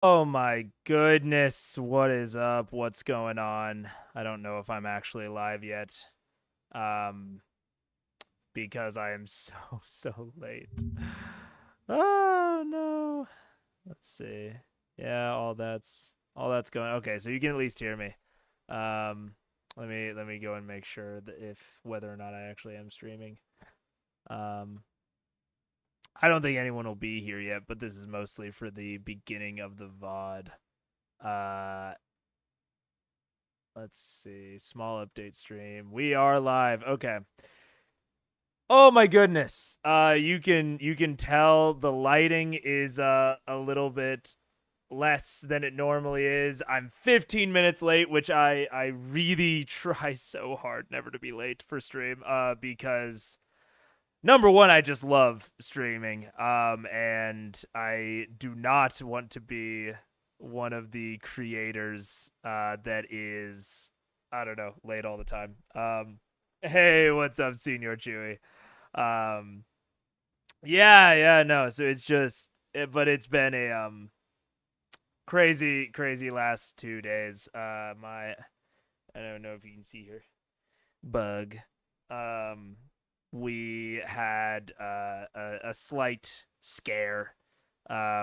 Oh my goodness, what is up? What's going on? I don't know if I'm actually live yet. Um because I am so late. Oh no. Let's see. Yeah, all that's going. Okay, so you can at least hear me. Um let me go and make sure that if whether or not I actually am streaming. Um I don't think anyone will be here yet, but this is mostly for the beginning of the VOD. Uh Let's see. Small update stream. We are live. Okay. Oh my goodness. You can tell the lighting is a little bit less than it normally is. I'm 15 minutes late, which I really try so hard never to be late for stream because number one, I just love streaming. And I do not want to be one of the creators that is, I don't know, late all the time. Hey, what's up, Senior Chewy? Um, yeah, no. So it's just, but it's been a crazy last 2 days. I don't know if you can see here, bug. Um, we had a slight scare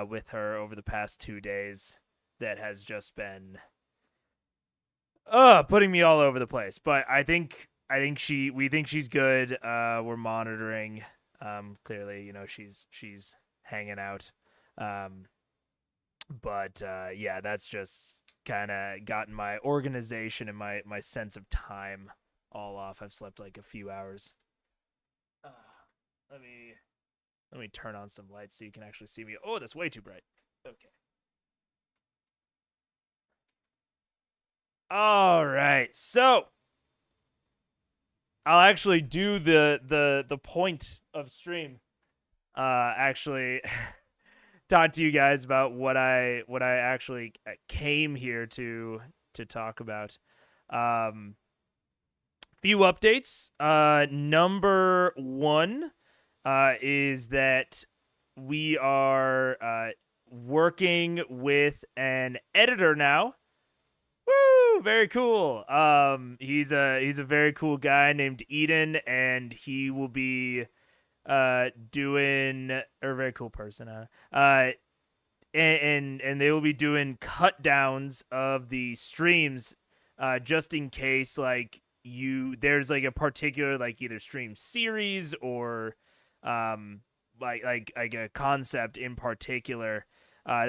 with her over the past 2 days that has just been putting me all over the place. But I think we think she's good. We're monitoring. Clearly, she's hanging out. Um, but yeah, that's just kind of gotten my organization and my sense of time all off. I've slept like a few hours. Uh, let me let me turn on some lights so you can actually see me. Oh, that's way too bright. Okay. All right. So I'll actually do the point of stream. Actually, talk to you guys about what I actually came here to talk about. Um, few updates. Number one is that we are working with an editor now. Woo! Very cool. He's a very cool guy named Eden, and he will be doing or a very cool person. And they will be doing cut downs of the streams, just in case like there's like a particular like either stream series or um like a concept in particular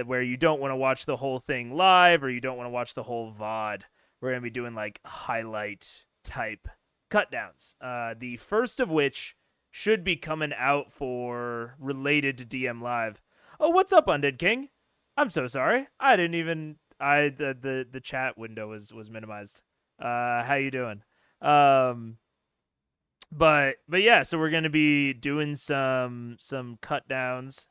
where you don't want to watch the whole thing live or you don't want to watch the whole VOD. We're gonna be doing like highlight type cut downs. The first of which should be coming out for related to DM Live. Oh, what's up, Undead King? I'm so sorry. I didn't even the chat window was minimized. How you doing? Um but yeah, so we're gonna be doing some cut downs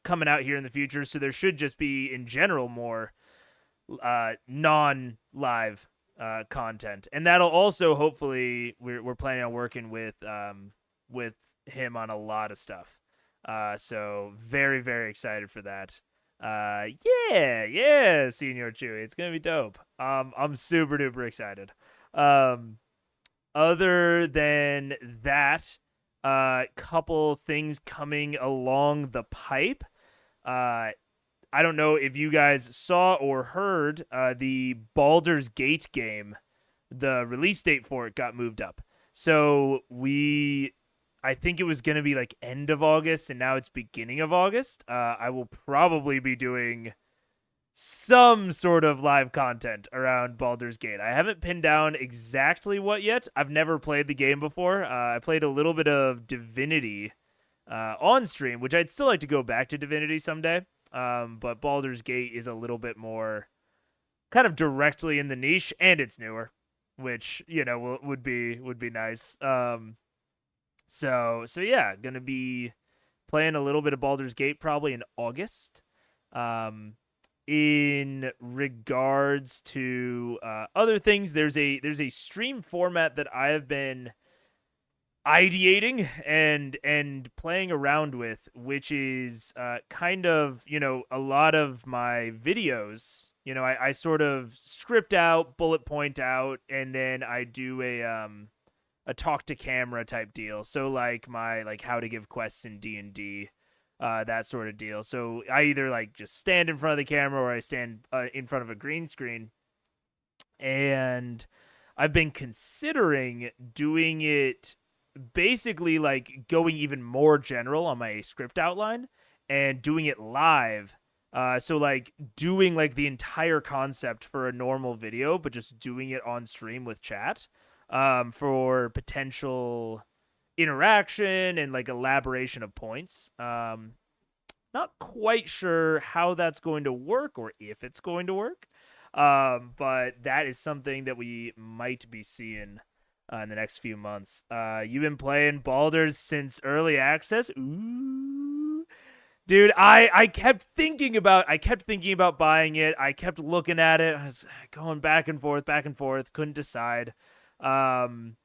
coming out here in the future. So there should just be in general more non live content. And that'll also hopefully we're planning on working with him on a lot of stuff. So very excited for that. Yeah, Senior Chewy. It's gonna be dope. I'm super duper excited. Um, other than that, couple things coming along the pipe. Uh, I don't know if you guys saw or heard the Baldur's Gate game. The release date for it got moved up. So I think it was going to be like end of August, and now it's beginning of August. I will probably be doing some sort of live content around Baldur's Gate. I haven't pinned down exactly what yet. I've never played the game before. I played a little bit of Divinity on stream, which I'd still like to go back to Divinity someday. But Baldur's Gate is a little bit more kind of directly in the niche, and it's newer, which would be nice. So yeah, gonna be playing a little bit of Baldur's Gate probably in August. In regards to other things, there's a stream format that I have been ideating and playing around with, which is kind of, a lot of my videos. I sort of script out, bullet point out, and then I do a talk to camera type deal. So like my like how to give quests in D&D, that sort of deal. So I either like just stand in front of the camera or I stand in front of a green screen, and I've been considering doing it basically like going even more general on my script outline and doing it live. So like doing like the entire concept for a normal video, but just doing it on stream with chat, for potential interaction and like elaboration of points. Not quite sure how that's going to work or if it's going to work. But that is something that we might be seeing in the next few months. You've been playing Baldur's since early access. Ooh, dude, I kept thinking about buying it. I kept looking at it. I was going back and forth, couldn't decide. And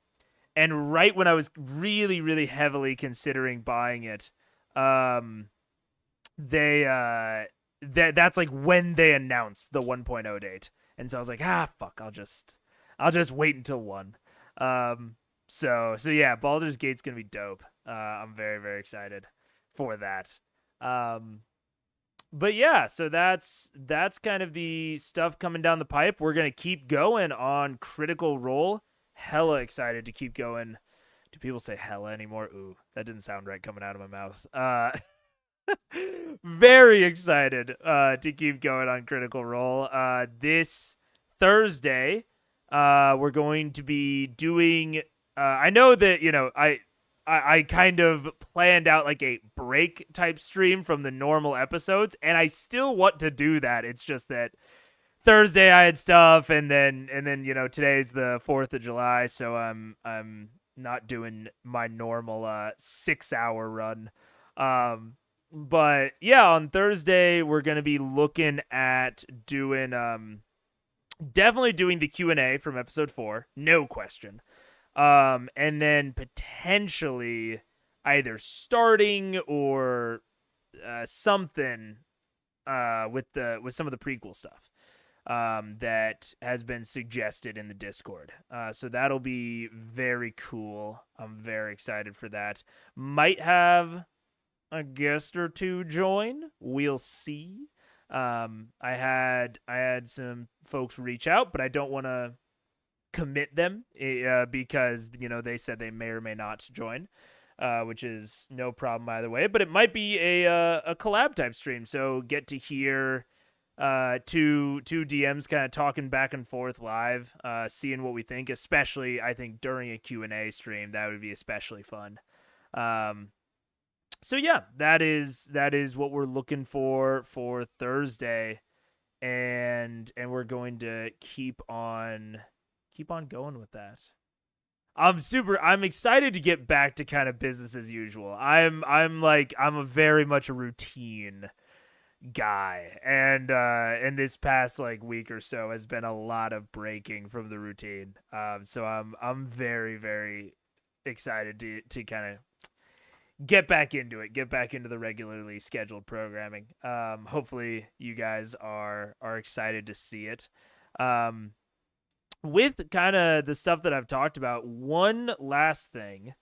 right when I was really, really heavily considering buying it, that's like when they announced the 1.0 date. And so I was like, fuck, I'll just wait until 1. So yeah, Baldur's Gate's gonna be dope. I'm very, very excited for that. But yeah, so that's kind of the stuff coming down the pipe. We're gonna keep going on Critical Role. Hella excited to keep going. Do people say hella anymore? Ooh, that didn't sound right coming out of my mouth. Very excited to keep going on Critical Role. This Thursday, we're going to be doing. I know that I kind of planned out like a break type stream from the normal episodes, and I still want to do that. It's just that Thursday I had stuff, and then today's the 4th of July, so I'm not doing my normal 6-hour run. But yeah, on Thursday we're gonna be looking at doing definitely doing the Q&A from episode 4, no question. And then potentially either starting or something with some of the prequel stuff that has been suggested in the Discord. So that'll be very cool. I'm very excited for that. Might have a guest or two join. We'll see. I had some folks reach out, but I don't want to commit them because they said they may or may not join, which is no problem either way. But it might be a collab type stream, so get to hear two DMs kind of talking back and forth live, seeing what we think. Especially, I think during a Q&A stream, that would be especially fun. So yeah, that is what we're looking for Thursday, and we're going to keep on going with that. I'm excited to get back to kind of business as usual. I'm a very much a routine guy, and this past like week or so has been a lot of breaking from the routine. So I'm very, very excited to kind of get back into the regularly scheduled programming. Hopefully you guys are excited to see it. With kind of the stuff that I've talked about, one last thing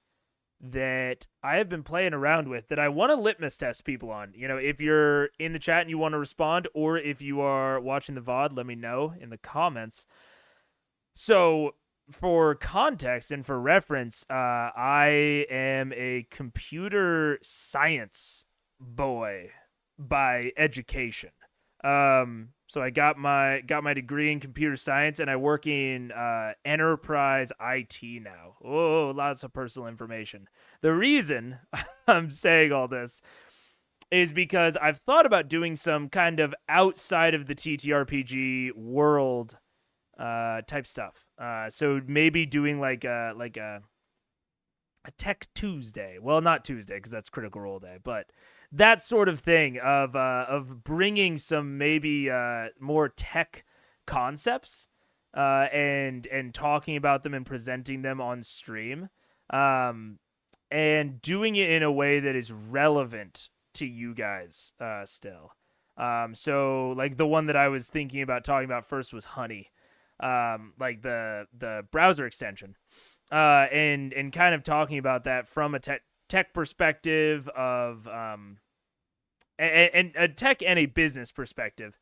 that I have been playing around with that I want to litmus test people on. If you're in the chat and you want to respond, or if you are watching the VOD, let me know in the comments. So for context and for reference, I am a computer science boy by education. So I got my degree in computer science, and I work in enterprise IT now. Oh, lots of personal information. The reason I'm saying all this is because I've thought about doing some kind of outside of the TTRPG world type stuff. So maybe doing like a Tech Tuesday. Well, not Tuesday because that's Critical Role Day, but that sort of thing of bringing some maybe more tech concepts and talking about them and presenting them on stream. and doing it in a way that is relevant to you guys still. So like the one that I was thinking about talking about first was Honey, like the browser extension, and kind of talking about that from a tech perspective of and a tech and a business perspective,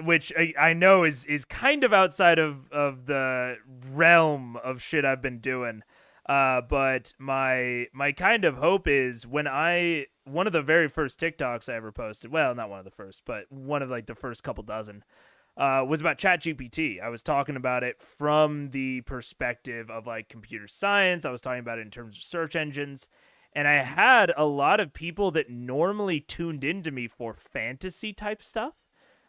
which I know is kind of outside of the realm of shit I've been doing. But my kind of hope is one of the very first TikToks I ever posted, well, not one of the first, but one of like the first couple dozen, was about ChatGPT. I was talking about it from the perspective of like computer science. I was talking about it in terms of search engines. And I had a lot of people that normally tuned into me for fantasy type stuff,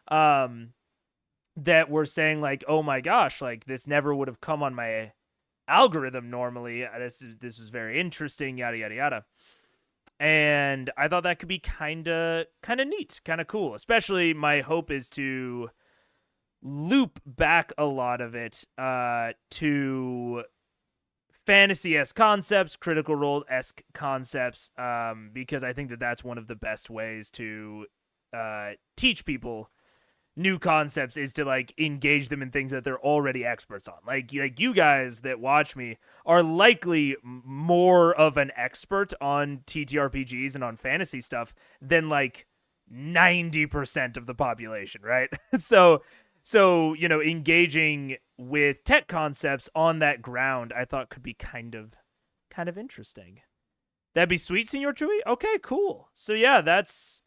that were saying like, oh my gosh, like this never would have come on my algorithm normally. This was very interesting, yada yada yada. And I thought that could be kind of neat, kind of cool. Especially my hope is to loop back a lot of it to fantasy-esque concepts, critical role-esque concepts, because I think that that's one of the best ways to teach people new concepts, is to like engage them in things that they're already experts on. Like you guys that watch me are likely more of an expert on TTRPGs and on fantasy stuff than like 90% of the population, right? So, you know, engaging with tech concepts on that ground, I thought could be kind of interesting. That'd be sweet, Senor Chewy. Okay, cool. So yeah, that's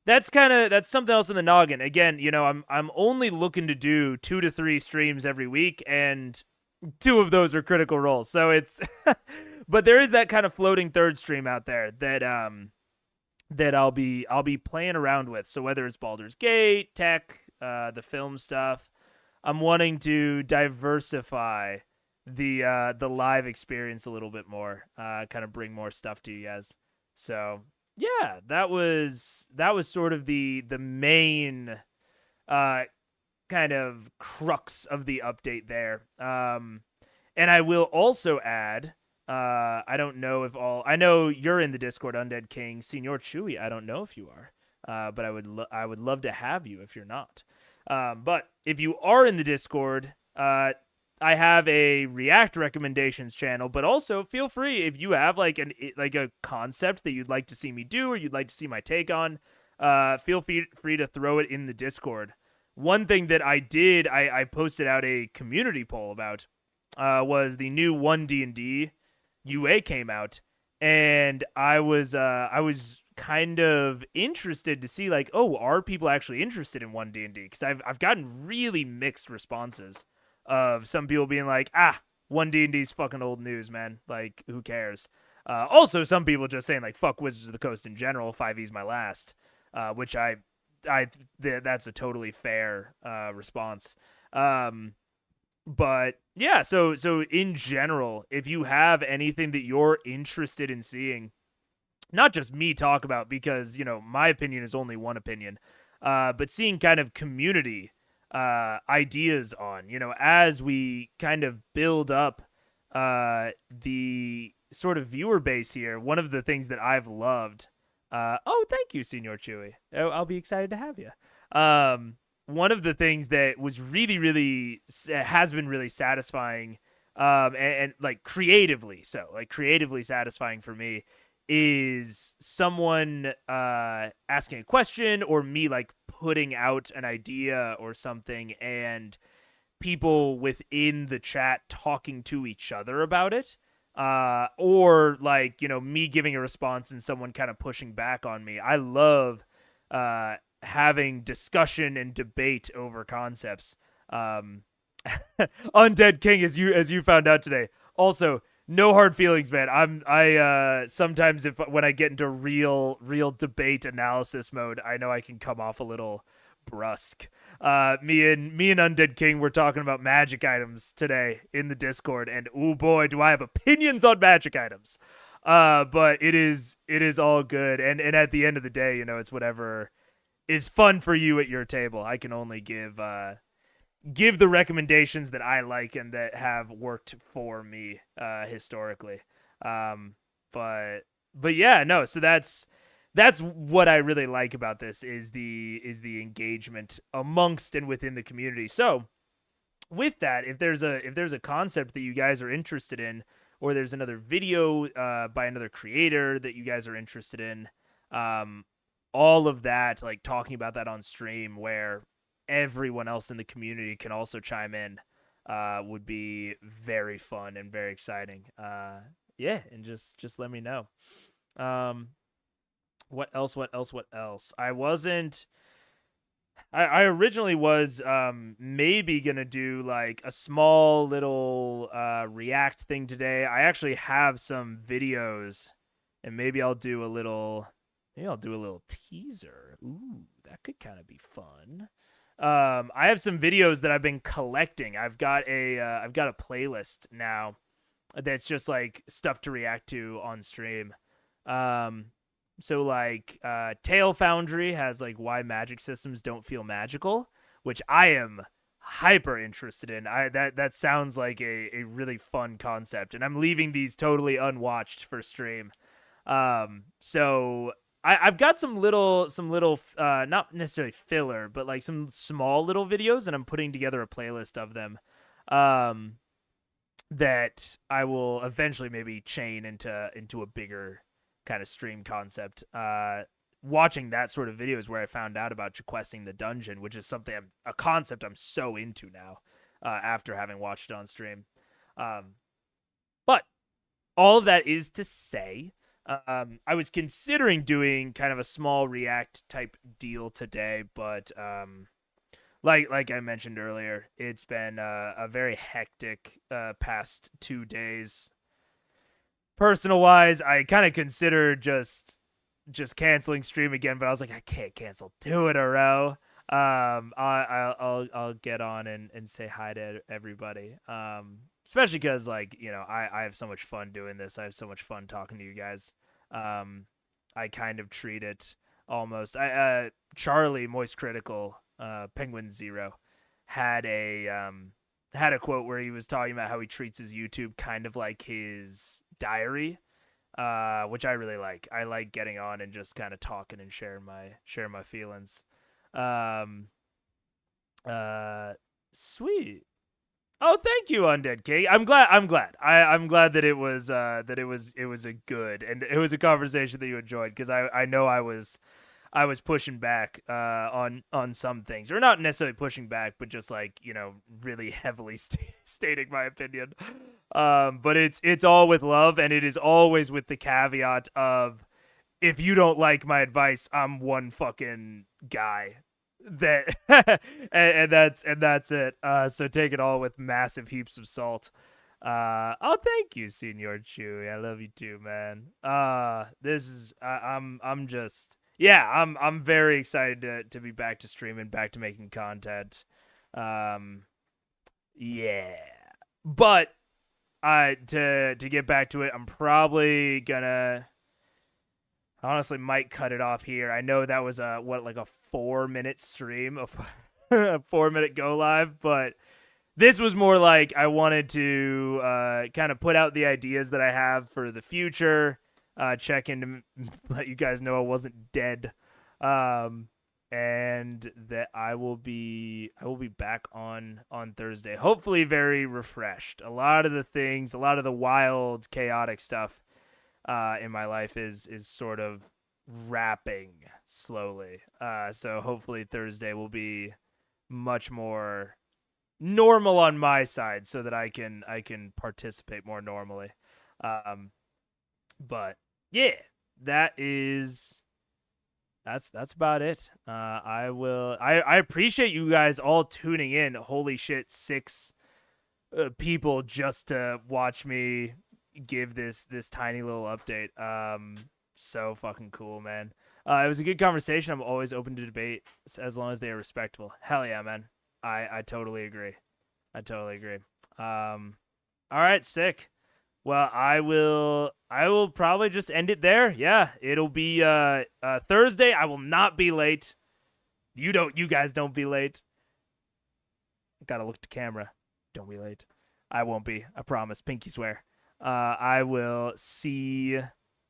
something else in the noggin. Again, you know, I'm only looking to do 2 to 3 streams every week, and 2 of those are critical roles. So it's, but there is that kind of floating third stream out there that I'll be playing around with. So whether it's Baldur's Gate, tech, the film stuff, I'm wanting to diversify the live experience a little bit more, kind of bring more stuff to you guys. So yeah, that was sort of the main kind of crux of the update there. And I will also add, I don't know if I know you're in the Discord, Undead King, Senior Chewy. I don't know if you are, but I would love to have you if you're not. But if you are in the Discord, I have a React recommendations channel, but also feel free if you have like a concept that you'd like to see me do or you'd like to see my take on, feel free to throw it in the Discord. One thing that I did, I posted out a community poll about, was the new 1D&D UA came out, and I was kind of interested to see like, oh, are people actually interested in 1D&D? Because I've gotten really mixed responses of some people being like, 1D&D's fucking old news, man. Like, who cares? Also, some people just saying like, fuck Wizards of the Coast in general. 5e's my last, which that's a totally fair response. But yeah, so in general, if you have anything that you're interested in seeing, not just me talk about, because, you know, my opinion is only one opinion, but seeing kind of community ideas on, you know, as we kind of build up the sort of viewer base here. One of the things that I've loved, thank you, Senor Chewy. I'll be excited to have you. One of the things that was really has been really satisfying, and like creatively satisfying for me, is someone asking a question or me like putting out an idea or something, and people within the chat talking to each other about it, or like, you know, me giving a response and someone kind of pushing back on me. I love having discussion and debate over concepts. Undead King, as you found out today. Also, no hard feelings, man. I sometimes when I get into real debate analysis mode, I know I can come off a little brusque. Me and Undead King were talking about magic items today in the Discord, and oh boy, do I have opinions on magic items. But it is all good, and at the end of the day, you know, it's whatever is fun for you at your table. I can only give the recommendations that I like and that have worked for me historically. But yeah, no. So that's what I really like about this is the engagement amongst and within the community. So with that, if there's a concept that you guys are interested in, or there's another video by another creator that you guys are interested in, all of that, like talking about that on stream where everyone else in the community can also chime in, would be very fun and very exciting. Yeah, and just let me know. What else? I originally was maybe gonna do like a small little React thing today. I actually have some videos, and maybe I'll do a little teaser. Ooh, that could kind of be fun. I have some videos that I've been collecting. I've got a playlist now that's just like stuff to react to on stream. So like Tail Foundry has like why magic systems don't feel magical, which I am hyper interested in. That sounds like a really fun concept, and I'm leaving these totally unwatched for stream. So I've got some little not necessarily filler, but like some small little videos, and I'm putting together a playlist of them. That I will eventually maybe chain into a bigger kind of stream concept. Watching that sort of video is where I found out about questing the dungeon, which is a concept I'm so into now, after having watched it on stream. But all of that is to say, I was considering doing kind of a small React type deal today, but like I mentioned earlier, it's been a very hectic past 2 days. Personal wise, I kind of considered just canceling stream again, but I was like, I can't cancel 2 in a row. I'll get on and say hi to everybody. Especially because like, you know, I have so much fun doing this. I have so much fun talking to you guys. I kind of treat it almost. Charlie Moist Critical, Penguin Zero, had a quote where he was talking about how he treats his YouTube kind of like his diary, which I really like. I like getting on and just kind of talking and sharing my feelings. Sweet. Oh, thank you, Undead King. I'm glad. I'm glad that it was a good, and it was a conversation that you enjoyed, because I know I was pushing back on some things, or not necessarily pushing back, but just like, you know, really heavily stating my opinion. But it's all with love, and it is always with the caveat of, if you don't like my advice, I'm one fucking guy. That and that's it. So take it all with massive heaps of salt. Oh, thank you, Senor Chewy. I love you too, man. This is I'm just, yeah, I'm very excited to be back to streaming, back to making content. Yeah, but to get back to it, I'm probably gonna, honestly, might cut it off here. I know that was a 4-minute stream, a 4-minute go live, but this was more like I wanted to kind of put out the ideas that I have for the future, check in to let you guys know I wasn't dead, and that I will be back on Thursday, hopefully very refreshed. A lot of the wild, chaotic stuff in my life is sort of wrapping slowly. So hopefully Thursday will be much more normal on my side, so that I can participate more normally. But yeah, that's about it. I appreciate you guys all tuning in. Holy shit, 6 people just to watch me give this tiny little update. So fucking cool, man. It was a good conversation. I'm always open to debate as long as they are respectful. Hell yeah, man. I totally agree. All right, sick. Well, I will probably just end it there. Yeah, it'll be Thursday. I will not be late. You guys don't be late. Gotta look at the camera. Don't be late. I won't be. I promise. Pinky swear. I will see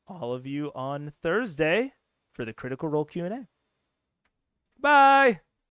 all of you on Thursday for the Critical Role Q&A. Bye.